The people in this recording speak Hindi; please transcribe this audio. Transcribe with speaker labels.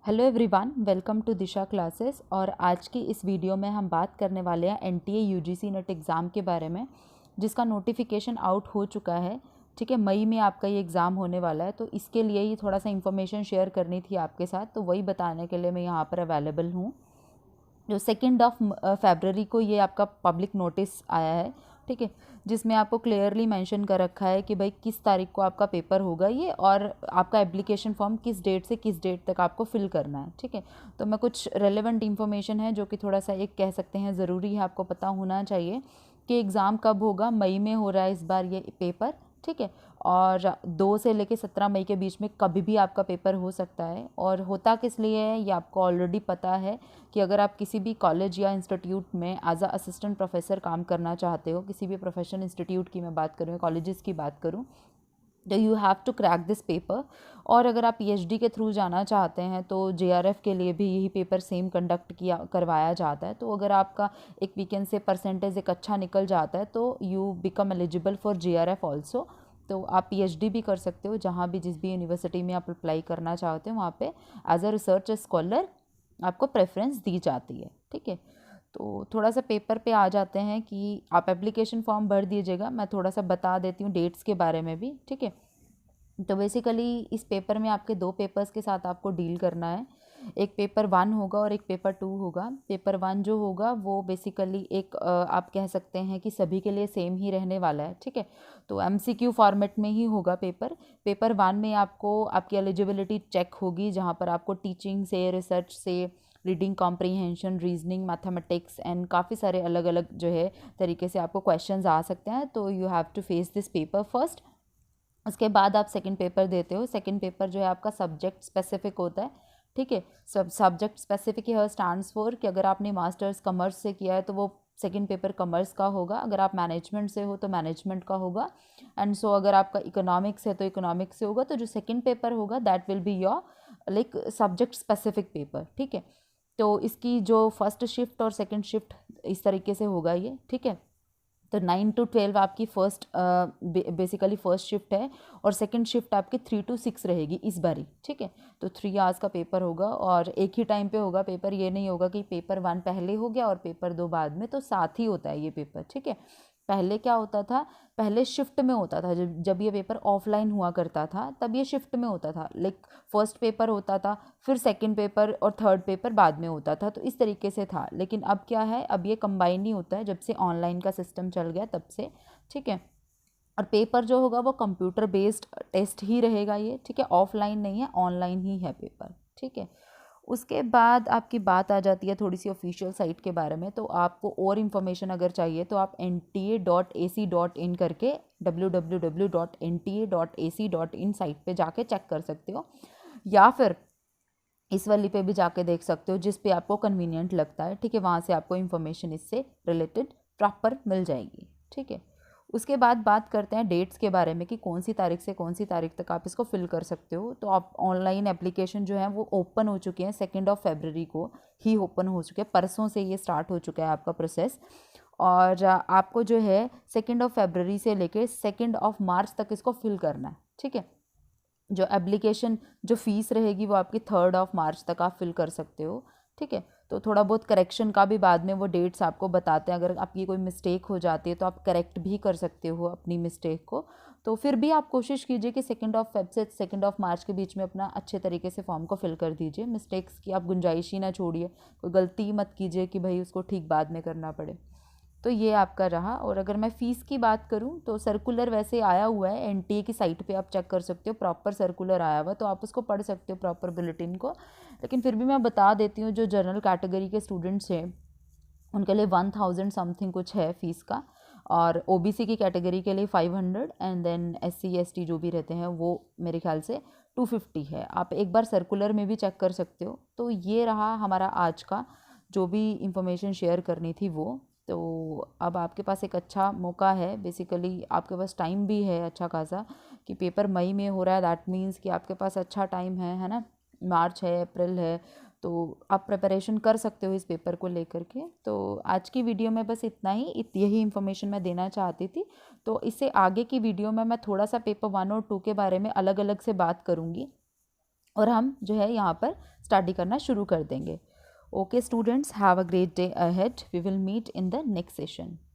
Speaker 1: Hello everyone, welcome to Disha classes. और आज की इस वीडियो में हम बात करने वाले हैं एनटीए यूजीसी नेट एग्ज़ाम के बारे में, जिसका नोटिफिकेशन आउट हो चुका है। ठीक है, मई में आपका ये एग्ज़ाम होने वाला है, तो इसके लिए ही थोड़ा सा इन्फॉर्मेशन शेयर करनी थी आपके साथ, तो वही बताने के लिए मैं यहाँ पर अवेलेबल हूँ। जो 2 फरवरी को ये आपका पब्लिक नोटिस आया है, ठीक है, जिसमें आपको क्लियरली मेंशन कर रखा है कि भाई किस तारीख को आपका पेपर होगा ये, और आपका एप्लीकेशन फॉर्म किस डेट से किस डेट तक आपको फिल करना है। ठीक है, तो मैं कुछ रेलेवेंट इन्फॉर्मेशन है जो कि थोड़ा सा एक कह सकते हैं ज़रूरी है, आपको पता होना चाहिए कि एग्ज़ाम कब होगा। मई में हो रहा है इस बार ये पेपर, ठीक है, और 2 से लेकर 17 मई के बीच में कभी भी आपका पेपर हो सकता है। और होता किस लिए है ये आपको ऑलरेडी पता है कि अगर आप किसी भी कॉलेज या इंस्टीट्यूट में एज अ असिस्टेंट प्रोफेसर काम करना चाहते हो, किसी भी प्रोफेशनल इंस्टीट्यूट की मैं बात करूँ, कॉलेजेस की बात करूँ, तो you have to crack this paper. और अगर आप पीएचडी के थ्रू जाना चाहते हैं तो जेआरएफ के लिए भी यही पेपर सेम कंडक्ट किया करवाया जाता है। तो अगर आपका एक वीकेंड से परसेंटेज एक अच्छा निकल जाता है तो you become eligible for JRF also. तो आप पीएचडी भी कर सकते हो जहाँ भी, जिस भी यूनिवर्सिटी में आप अप्लाई करना चाहते हो, वहाँ पे एज अ रिसर्च स्कॉलर आपको प्रेफरेंस दी जाती है। ठीक है, तो थोड़ा सा पेपर पे आ जाते हैं कि आप एप्लीकेशन फॉर्म भर दीजिएगा। मैं थोड़ा सा बता देती हूँ डेट्स के बारे में भी। ठीक है, तो बेसिकली इस पेपर में आपके 2 पेपर्स के साथ आपको डील करना है। एक पेपर 1 होगा और एक पेपर 2 होगा। पेपर 1 जो होगा वो बेसिकली एक आप कह सकते हैं कि सभी के लिए सेम ही रहने वाला है। ठीक है, तो एमसीक्यू फॉर्मेट में ही होगा पेपर। पेपर 1 में आपको आपकी एलिजिबिलिटी चेक होगी, जहाँ पर आपको टीचिंग से, रिसर्च से, reading comprehension, reasoning, mathematics and काफ़ी सारे अलग अलग जो है तरीके से आपको क्वेश्चंस आ सकते हैं। तो you have to face this paper first. उसके बाद आप सेकंड पेपर देते हो। सेकंड पेपर जो है आपका सब्जेक्ट स्पेसिफिक होता है। ठीक है, सब्जेक्ट स्पेसिफिक यह स्टैंड्स फॉर कि अगर आपने मास्टर्स कॉमर्स से किया है तो वो सेकंड पेपर कॉमर्स का होगा, अगर आप मैनेजमेंट से हो तो मैनेजमेंट का होगा, एंड सो अगर आपका इकोनॉमिक्स है तो इकोनॉमिक्स से होगा। तो जो सेकंड पेपर होगा that will be your like subject specific paper. ठीक है, तो इसकी जो फर्स्ट शिफ्ट और सेकंड शिफ्ट इस तरीके से होगा ये। ठीक है, तो 9 to 12 आपकी फर्स्ट बेसिकली फर्स्ट शिफ्ट है, और सेकंड शिफ्ट आपकी 3 to 6 रहेगी इस बारी। ठीक है, तो 3 आवर्स का पेपर होगा और एक ही टाइम पे होगा पेपर। ये नहीं होगा कि पेपर 1 पहले हो गया और पेपर 2 बाद में, तो साथ ही होता है ये पेपर। ठीक है, पहले क्या होता था, पहले शिफ्ट में होता था। जब जब ये पेपर ऑफलाइन हुआ करता था तब ये शिफ्ट में होता था, लाइक फर्स्ट पेपर होता था, फिर सेकंड पेपर और थर्ड पेपर बाद में होता था, तो इस तरीके से था। लेकिन अब क्या है, अब ये कंबाइन ही होता है जब से ऑनलाइन का सिस्टम चल गया तब से। ठीक है, और पेपर जो होगा वो कंप्यूटर बेस्ड टेस्ट ही रहेगा ये। ठीक है, ऑफलाइन नहीं है, ऑनलाइन ही है पेपर। ठीक है, उसके बाद आपकी बात आ जाती है थोड़ी सी ऑफिशियल साइट के बारे में। तो आपको और इन्फॉर्मेशन अगर चाहिए तो आप nta.ac.in करके www.nta.ac.in साइट पे जाके चेक कर सकते हो, या फिर इस वाली पे भी जाके देख सकते हो, जिस पे आपको कन्वीनियंट लगता है। ठीक है, वहाँ से आपको इन्फॉर्मेशन इससे रिलेटेड प्रॉपर मिल जाएगी। ठीक है, उसके बाद बात करते हैं डेट्स के बारे में कि कौन सी तारीख से कौन सी तारीख तक आप इसको फिल कर सकते हो। तो आप ऑनलाइन एप्लीकेशन जो है वो ओपन हो चुके हैं, 2 फरवरी को ही ओपन हो चुके हैं, परसों से ये स्टार्ट हो चुका है आपका प्रोसेस। और आपको जो है 2 फरवरी से लेकर 2 मार्च तक इसको फिल करना है। ठीक है, जो एप्लीकेशन जो फ़ीस रहेगी वो आपकी 3 मार्च तक आप फिल कर सकते हो। ठीक है, तो थोड़ा बहुत करेक्शन का भी बाद में वो डेट्स आपको बताते हैं। अगर आपकी कोई मिस्टेक हो जाती है तो आप करेक्ट भी कर सकते हो अपनी मिस्टेक को। तो फिर भी आप कोशिश कीजिए कि 2 फेब से 2 मार्च के बीच में अपना अच्छे तरीके से फॉर्म को फिल कर दीजिए। मिस्टेक्स की आप गुंजाइश ही ना छोड़िए, कोई गलती मत कीजिए कि भाई उसको ठीक बाद में करना पड़े। तो ये आपका रहा। और अगर मैं फ़ीस की बात करूँ तो सर्कुलर वैसे आया हुआ है, एनटीए की साइट पे आप चेक कर सकते हो, प्रॉपर सर्कुलर आया हुआ, तो आप उसको पढ़ सकते हो प्रॉपर बुलेटिन को। लेकिन फिर भी मैं बता देती हूँ, जो जनरल कैटेगरी के स्टूडेंट्स हैं उनके लिए 1000 समथिंग कुछ है फ़ीस का, और ओबीसी की कैटेगरी के लिए 500, एंड देन एससी एसटी जो भी रहते हैं वो मेरे ख्याल से 250 है। आप एक बार सर्कुलर में भी चेक कर सकते हो। तो ये रहा हमारा आज का जो भी इंफॉर्मेशन शेयर करनी थी वो। तो अब आपके पास एक अच्छा मौका है, बेसिकली आपके पास टाइम भी है अच्छा खासा, कि पेपर मई में हो रहा है, दैट मीन्स कि आपके पास अच्छा टाइम है ना। मार्च है, अप्रैल है, तो आप प्रिपरेशन कर सकते हो इस पेपर को लेकर के। तो आज की वीडियो में बस इतना ही, यही इन्फॉर्मेशन मैं देना चाहती थी। तो इससे आगे की वीडियो में मैं थोड़ा सा पेपर 1 और 2 के बारे में अलग अलग से बात करूँगी। और हम जो है यहाँ पर स्टडी करना शुरू कर देंगे। Okay students, have a great day ahead. We will meet in the next session.